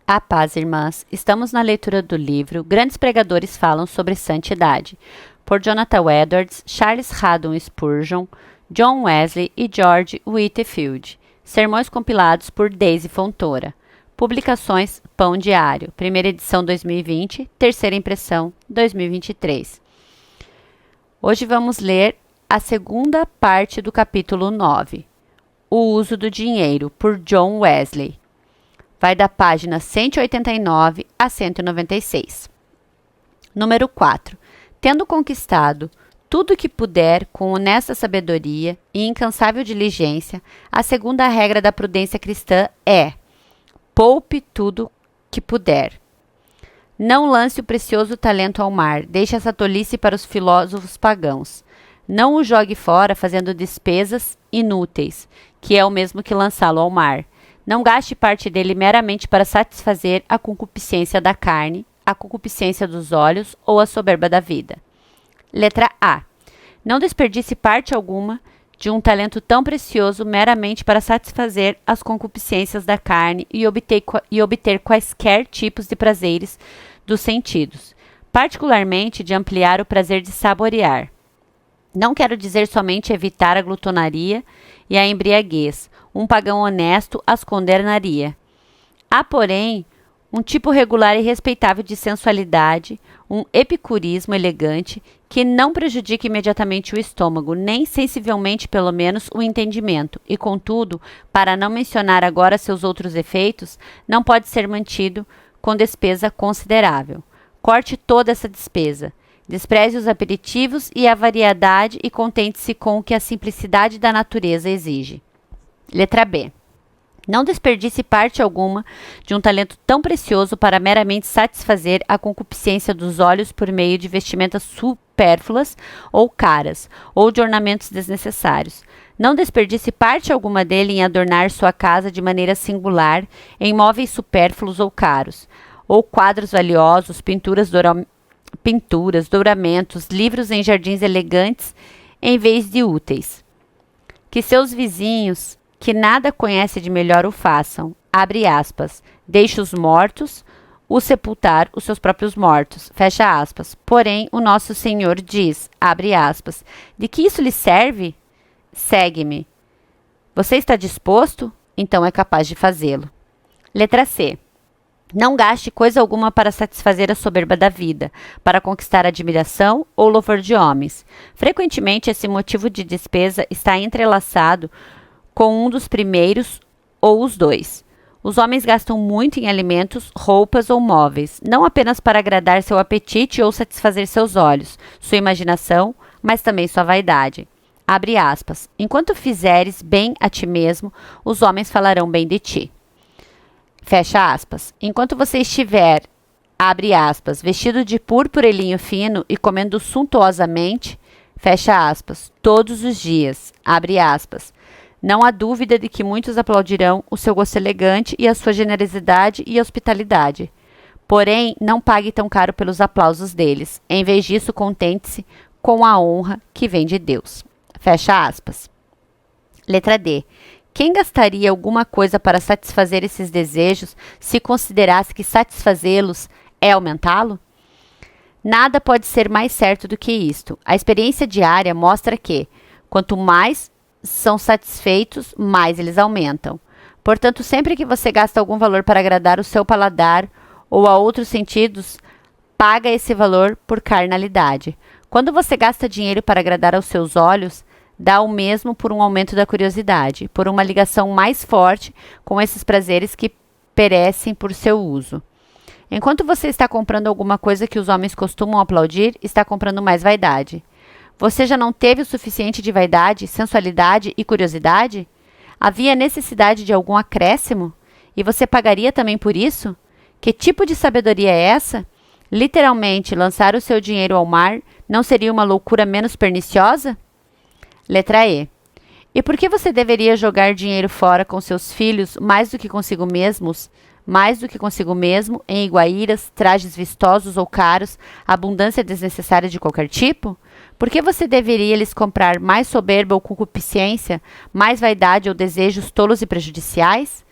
A paz, irmãs. Estamos na leitura do livro Grandes Pregadores Falam sobre Santidade, por Jonathan Edwards, Charles Haddon Spurgeon, John Wesley e George Whitefield. Sermões compilados por Daisy Fontoura. Publicações Pão Diário. Primeira edição 2020, terceira impressão 2023. Hoje vamos ler a segunda parte do capítulo 9. O uso do dinheiro, por John Wesley. Vai da página 189 a 196. Número 4. Tendo conquistado tudo o que puder com honesta sabedoria e incansável diligência, a segunda regra da prudência cristã é: poupe tudo que puder. Não lance o precioso talento ao mar, deixe essa tolice para os filósofos pagãos. Não o jogue fora fazendo despesas inúteis, que é o mesmo que lançá-lo ao mar. Não gaste parte dele meramente para satisfazer a concupiscência da carne, a concupiscência dos olhos ou a soberba da vida. Letra A. Não desperdice parte alguma de um talento tão precioso meramente para satisfazer as concupiscências da carne e obter quaisquer tipos de prazeres dos sentidos, particularmente de ampliar o prazer de saborear. Não quero dizer somente evitar a glutonaria e a embriaguez. Um pagão honesto as condenaria. Há, porém, um tipo regular e respeitável de sensualidade, um epicurismo elegante, que não prejudica imediatamente o estômago, nem sensivelmente, pelo menos, o entendimento, e, contudo, para não mencionar agora seus outros efeitos, não pode ser mantido com despesa considerável. Corte toda essa despesa. Despreze os aperitivos e a variedade e contente-se com o que a simplicidade da natureza exige. Letra B. Não desperdice parte alguma de um talento tão precioso para meramente satisfazer a concupiscência dos olhos por meio de vestimentas supérfluas ou caras, ou de ornamentos desnecessários. Não desperdice parte alguma dele em adornar sua casa de maneira singular, em móveis supérfluos ou caros, ou quadros valiosos, pinturas, douramentos, livros em jardins elegantes, em vez de úteis. Que seus vizinhos, que nada conhece de melhor, o façam. Abre aspas. Deixe os mortos o sepultar os seus próprios mortos. Fecha aspas. Porém, o nosso Senhor diz, abre aspas, de que isso lhe serve? Segue-me. Você está disposto? Então é capaz de fazê-lo. Letra C. Não gaste coisa alguma para satisfazer a soberba da vida, para conquistar admiração ou louvor de homens. Frequentemente, esse motivo de despesa está entrelaçado com um dos primeiros ou os dois. Os homens gastam muito em alimentos, roupas ou móveis, não apenas para agradar seu apetite ou satisfazer seus olhos, sua imaginação, mas também sua vaidade. Abre aspas. Enquanto fizeres bem a ti mesmo, os homens falarão bem de ti. Fecha aspas. Enquanto você estiver, abre aspas, vestido de púrpura e linho fino e comendo suntuosamente, fecha aspas, todos os dias, abre aspas, não há dúvida de que muitos aplaudirão o seu gosto elegante e a sua generosidade e hospitalidade. Porém, não pague tão caro pelos aplausos deles. Em vez disso, contente-se com a honra que vem de Deus. Fecha aspas. Letra D. Quem gastaria alguma coisa para satisfazer esses desejos se considerasse que satisfazê-los é aumentá-lo? Nada pode ser mais certo do que isto. A experiência diária mostra que, quanto mais são satisfeitos, mais eles aumentam. Portanto, sempre que você gasta algum valor para agradar o seu paladar ou a outros sentidos, paga esse valor por carnalidade. Quando você gasta dinheiro para agradar aos seus olhos, dá o mesmo por um aumento da curiosidade, por uma ligação mais forte com esses prazeres que perecem por seu uso. Enquanto você está comprando alguma coisa que os homens costumam aplaudir, está comprando mais vaidade. Você já não teve o suficiente de vaidade, sensualidade e curiosidade? Havia necessidade de algum acréscimo? E você pagaria também por isso? Que tipo de sabedoria é essa? Literalmente, lançar o seu dinheiro ao mar não seria uma loucura menos perniciosa? Letra E. E por que você deveria jogar dinheiro fora com seus filhos mais do que consigo mesmos? Mais do que consigo mesmo, em iguarias, trajes vistosos ou caros, abundância desnecessária de qualquer tipo? Por que você deveria lhes comprar mais soberba ou concupiscência, mais vaidade ou desejos tolos e prejudiciais?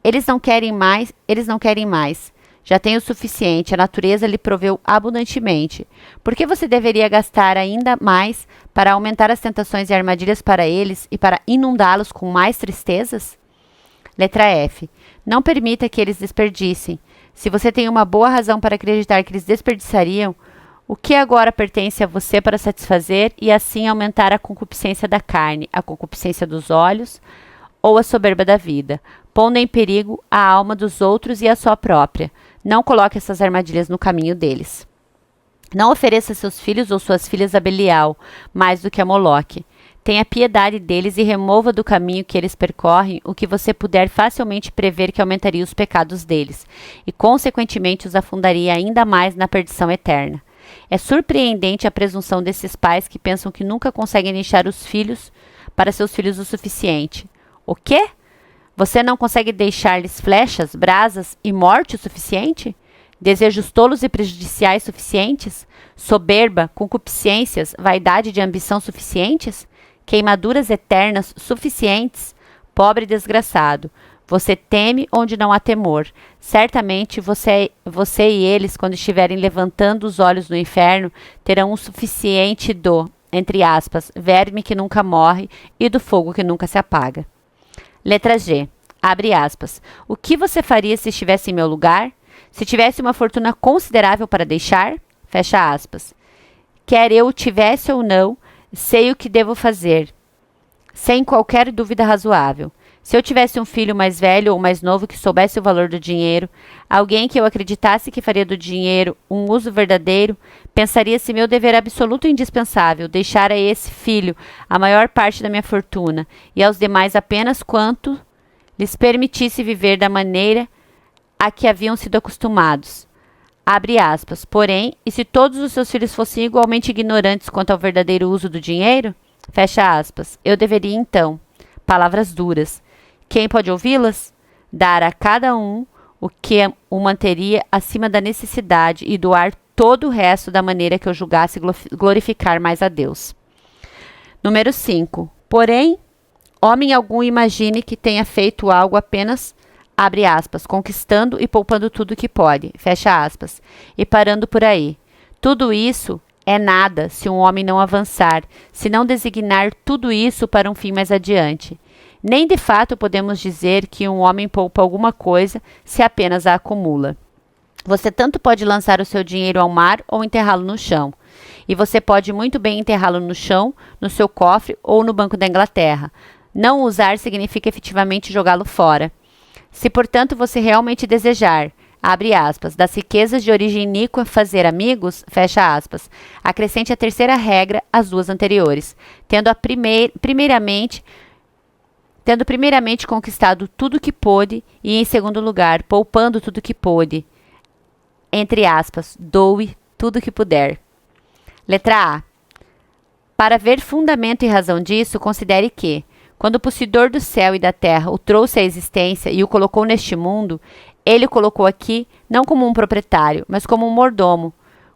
Eles não querem mais. Já tem o suficiente, a natureza lhe proveu abundantemente. Por que você deveria gastar ainda mais para aumentar as tentações e armadilhas para eles e para inundá-los com mais tristezas? Letra F. Não permita que eles desperdicem. Se você tem uma boa razão para acreditar que eles desperdiçariam, o que agora pertence a você para satisfazer e assim aumentar a concupiscência da carne, a concupiscência dos olhos ou a soberba da vida, pondo em perigo a alma dos outros e a sua própria. Não coloque essas armadilhas no caminho deles. Não ofereça seus filhos ou suas filhas a Belial, mais do que a Moloque. Tenha piedade deles e remova do caminho que eles percorrem o que você puder facilmente prever que aumentaria os pecados deles, e consequentemente os afundaria ainda mais na perdição eterna. É surpreendente a presunção desses pais que pensam que nunca conseguem deixar os filhos para seus filhos o suficiente. O quê? Você não consegue deixar-lhes flechas, brasas e morte o suficiente? Desejos tolos e prejudiciais suficientes? Soberba, concupiscências, vaidade de ambição suficientes? Queimaduras eternas suficientes? Pobre desgraçado, você teme onde não há temor. Certamente você e eles, quando estiverem levantando os olhos no inferno, terão o suficiente do, entre aspas, verme que nunca morre e do fogo que nunca se apaga. Letra G. Abre aspas. O que você faria se estivesse em meu lugar? Se tivesse uma fortuna considerável para deixar? Fecha aspas. Quer eu tivesse ou não, sei o que devo fazer, sem qualquer dúvida razoável. Se eu tivesse um filho mais velho ou mais novo que soubesse o valor do dinheiro, alguém que eu acreditasse que faria do dinheiro um uso verdadeiro, pensaria-se meu dever absoluto e indispensável deixar a esse filho a maior parte da minha fortuna e aos demais apenas quanto lhes permitisse viver da maneira a que haviam sido acostumados. Abre aspas. Porém, e se todos os seus filhos fossem igualmente ignorantes quanto ao verdadeiro uso do dinheiro? Fecha aspas. Eu deveria então, palavras duras, quem pode ouvi-las? Dar a cada um o que o manteria acima da necessidade e doar todo o resto da maneira que eu julgasse glorificar mais a Deus. Número 5. Porém, homem algum imagine que tenha feito algo apenas, abre aspas, conquistando e poupando tudo que pode, fecha aspas, e parando por aí. Tudo isso é nada se um homem não avançar, se não designar tudo isso para um fim mais adiante. Nem de fato podemos dizer que um homem poupa alguma coisa se apenas a acumula. Você tanto pode lançar o seu dinheiro ao mar ou enterrá-lo no chão. E você pode muito bem enterrá-lo no chão, no seu cofre ou no Banco da Inglaterra. Não usar significa efetivamente jogá-lo fora. Se, portanto, você realmente desejar, abre aspas, das riquezas de origem iníqua fazer amigos, fecha aspas, acrescente a terceira regra às duas anteriores, tendo primeiramente conquistado tudo que pôde e, em segundo lugar, poupando tudo que pôde, entre aspas, doe tudo que puder. Letra A. Para ver fundamento e razão disso, considere que, quando o possuidor do céu e da terra o trouxe à existência e o colocou neste mundo, ele o colocou aqui não como um proprietário, mas como um mordomo.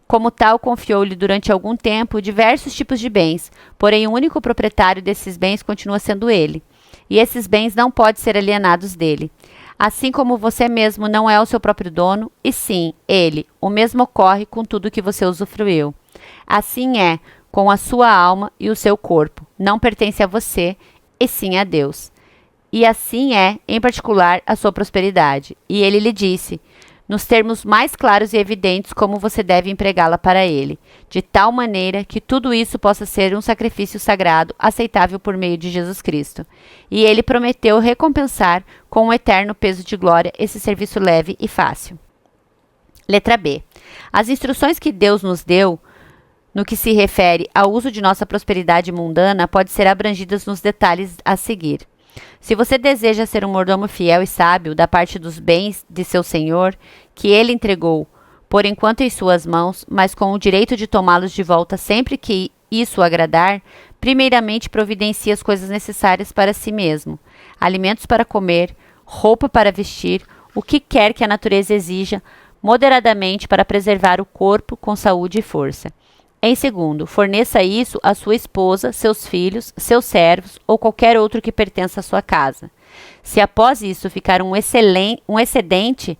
Como tal, confiou-lhe durante algum tempo diversos tipos de bens, porém o único proprietário desses bens continua sendo ele. E esses bens não podem ser alienados dele. Assim como você mesmo não é o seu próprio dono, e sim, ele, o mesmo ocorre com tudo que você usufruiu. Assim é com a sua alma e o seu corpo. Não pertence a você, e sim a Deus. E assim é, em particular, a sua prosperidade. E ele lhe disse, nos termos mais claros e evidentes, como você deve empregá-la para ele, de tal maneira que tudo isso possa ser um sacrifício sagrado, aceitável por meio de Jesus Cristo. E ele prometeu recompensar com um eterno peso de glória esse serviço leve e fácil. Letra B. As instruções que Deus nos deu, no que se refere ao uso de nossa prosperidade mundana, podem ser abrangidas nos detalhes a seguir. Se você deseja ser um mordomo fiel e sábio da parte dos bens de seu senhor, que ele entregou, por enquanto em suas mãos, mas com o direito de tomá-los de volta sempre que isso agradar, primeiramente providencie as coisas necessárias para si mesmo, alimentos para comer, roupa para vestir, o que quer que a natureza exija, moderadamente para preservar o corpo com saúde e força. Em segundo, forneça isso à sua esposa, seus filhos, seus servos ou qualquer outro que pertença à sua casa. Se após isso ficar um excedente,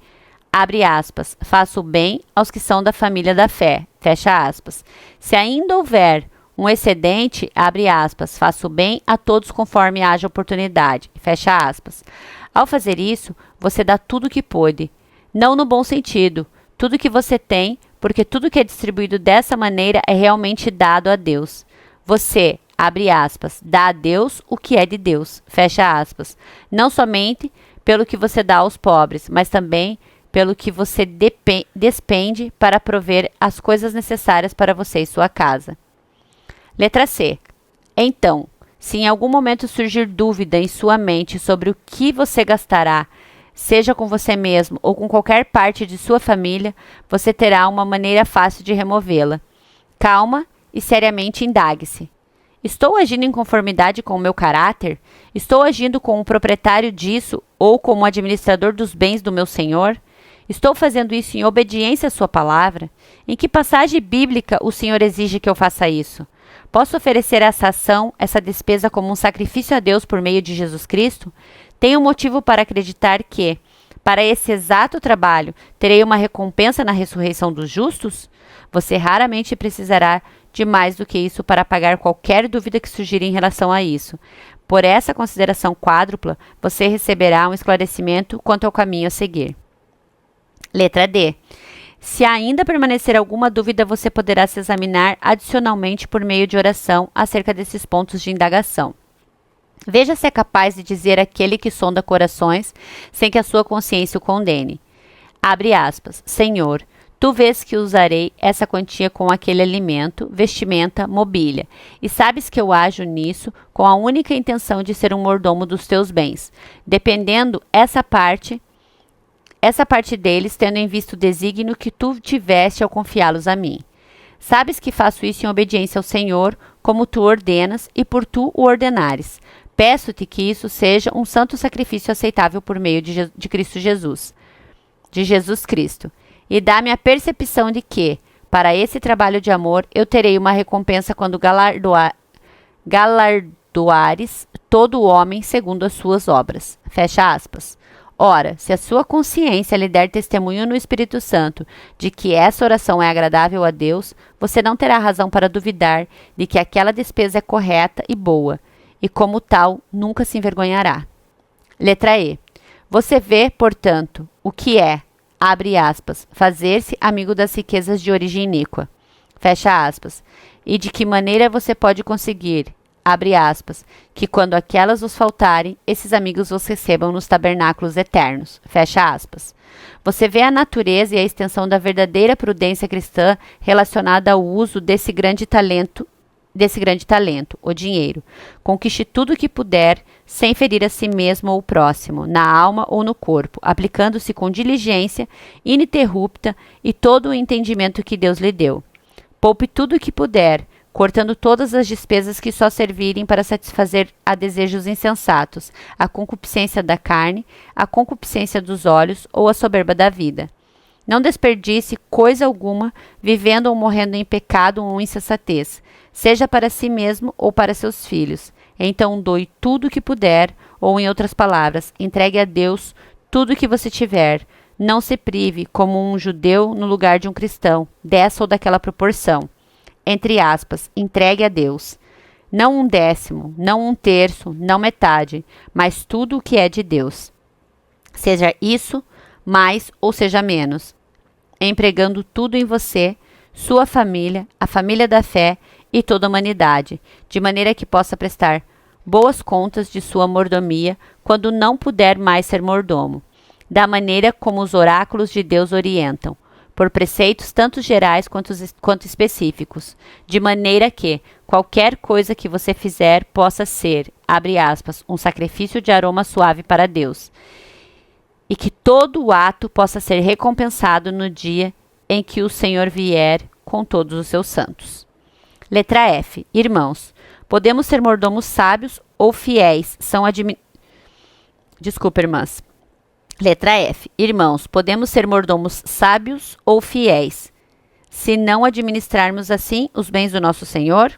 abre aspas, faça o bem aos que são da família da fé, fecha aspas. Se ainda houver um excedente, abre aspas, faça o bem a todos conforme haja oportunidade, fecha aspas. Ao fazer isso, você dá tudo o que pôde, não no bom sentido, tudo que você tem, porque tudo que é distribuído dessa maneira é realmente dado a Deus. Você, abre aspas, dá a Deus o que é de Deus, fecha aspas. Não somente pelo que você dá aos pobres, mas também pelo que você despende para prover as coisas necessárias para você e sua casa. Letra C. Então, se em algum momento surgir dúvida em sua mente sobre o que você gastará, seja com você mesmo ou com qualquer parte de sua família, você terá uma maneira fácil de removê-la. Calma e seriamente indague-se. Estou agindo em conformidade com o meu caráter? Estou agindo como proprietário disso ou como administrador dos bens do meu Senhor? Estou fazendo isso em obediência à sua palavra? Em que passagem bíblica o Senhor exige que eu faça isso? Posso oferecer essa ação, essa despesa como um sacrifício a Deus por meio de Jesus Cristo? Tenho motivo para acreditar que, para esse exato trabalho, terei uma recompensa na ressurreição dos justos? Você raramente precisará de mais do que isso para apagar qualquer dúvida que surgir em relação a isso. Por essa consideração quádrupla, você receberá um esclarecimento quanto ao caminho a seguir. Letra D. Se ainda permanecer alguma dúvida, você poderá se examinar adicionalmente por meio de oração acerca desses pontos de indagação. Veja se é capaz de dizer àquele que sonda corações sem que a sua consciência o condene. Abre aspas. Senhor, tu vês que usarei essa quantia com aquele alimento, vestimenta, mobília, e sabes que eu ajo nisso com a única intenção de ser um mordomo dos teus bens, dependendo essa parte deles, tendo em vista o desígnio que tu tiveste ao confiá-los a mim. Sabes que faço isso em obediência ao Senhor, como tu ordenas e por tu o ordenares. Peço-te que isso seja um santo sacrifício aceitável por meio de Cristo Jesus, de Jesus Cristo. E dá-me a percepção de que, para esse trabalho de amor, eu terei uma recompensa quando galardoares todo o homem segundo as suas obras. Fecha aspas. Ora, se a sua consciência lhe der testemunho no Espírito Santo de que essa oração é agradável a Deus, você não terá razão para duvidar de que aquela despesa é correta e boa, e como tal, nunca se envergonhará. Letra E. Você vê, portanto, o que é, abre aspas, fazer-se amigo das riquezas de origem iníqua, fecha aspas, e de que maneira você pode conseguir, abre aspas, que quando aquelas vos faltarem, esses amigos vos recebam nos tabernáculos eternos, fecha aspas. Você vê a natureza e a extensão da verdadeira prudência cristã relacionada ao uso desse grande talento, o dinheiro. Conquiste tudo o que puder, sem ferir a si mesmo ou o próximo, na alma ou no corpo, aplicando-se com diligência ininterrupta e todo o entendimento que Deus lhe deu. Poupe tudo o que puder, cortando todas as despesas que só servirem para satisfazer a desejos insensatos, a concupiscência da carne, a concupiscência dos olhos ou a soberba da vida. Não desperdice coisa alguma, vivendo ou morrendo em pecado ou insensatez, seja para si mesmo ou para seus filhos. Então doe tudo o que puder, ou em outras palavras, entregue a Deus tudo o que você tiver. Não se prive, como um judeu no lugar de um cristão, dessa ou daquela proporção. Entre aspas, entregue a Deus. Não um décimo, não um terço, não metade, mas tudo o que é de Deus. Seja isso mais ou seja menos, empregando tudo em você, sua família, a família da fé e toda a humanidade, de maneira que possa prestar boas contas de sua mordomia quando não puder mais ser mordomo, da maneira como os oráculos de Deus orientam, por preceitos tanto gerais quanto específicos, de maneira que qualquer coisa que você fizer possa ser, abre aspas, um sacrifício de aroma suave para Deus, e que todo o ato possa ser recompensado no dia em que o Senhor vier com todos os seus santos. Letra F. Irmãos, podemos ser mordomos sábios ou fiéis, Desculpa, irmãs. Letra F. Irmãos, podemos ser mordomos sábios ou fiéis, se não administrarmos assim os bens do nosso Senhor?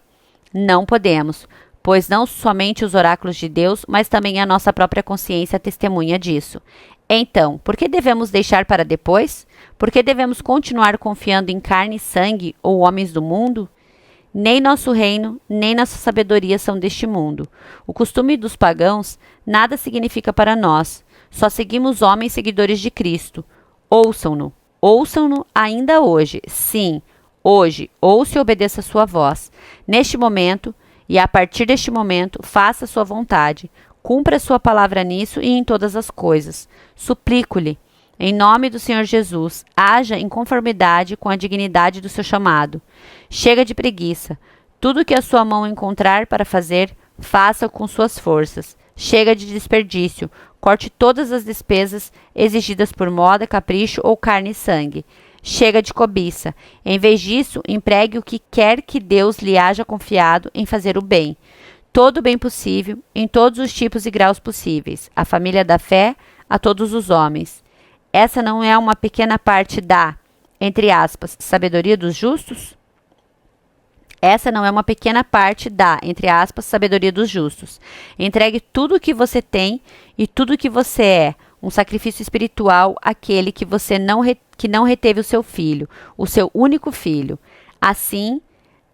Não podemos, pois não somente os oráculos de Deus, mas também a nossa própria consciência testemunha disso. Então, por que devemos deixar para depois? Por que devemos continuar confiando em carne e sangue ou homens do mundo? Nem nosso reino, nem nossa sabedoria são deste mundo. O costume dos pagãos nada significa para nós. Só seguimos homens seguidores de Cristo. Ouçam-no. Ouçam-no ainda hoje. Sim, hoje. Ouça e obedeça a sua voz. Neste momento, e a partir deste momento, faça a sua vontade. Cumpra a sua palavra nisso e em todas as coisas. Suplico-lhe, em nome do Senhor Jesus, haja em conformidade com a dignidade do seu chamado. Chega de preguiça. Tudo que a sua mão encontrar para fazer, faça-o com suas forças. Chega de desperdício. Corte todas as despesas exigidas por moda, capricho ou carne e sangue. Chega de cobiça. Em vez disso, empregue o que quer que Deus lhe haja confiado em fazer o bem. Todo o bem possível, em todos os tipos e graus possíveis. A família da fé, a todos os homens. Essa não é uma pequena parte da, entre aspas, sabedoria dos justos? Essa não é uma pequena parte da, entre aspas, sabedoria dos justos. Entregue tudo o que você tem e tudo o que você é, um sacrifício espiritual àquele que você que não reteve o seu filho, o seu único filho. Assim,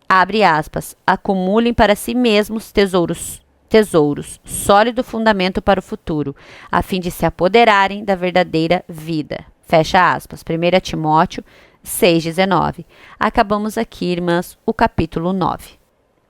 abre aspas, acumulem para si mesmos tesouros, sólido fundamento para o futuro, a fim de se apoderarem da verdadeira vida. Fecha aspas. 1 Timóteo 6,19. Acabamos aqui, irmãs, o capítulo 9.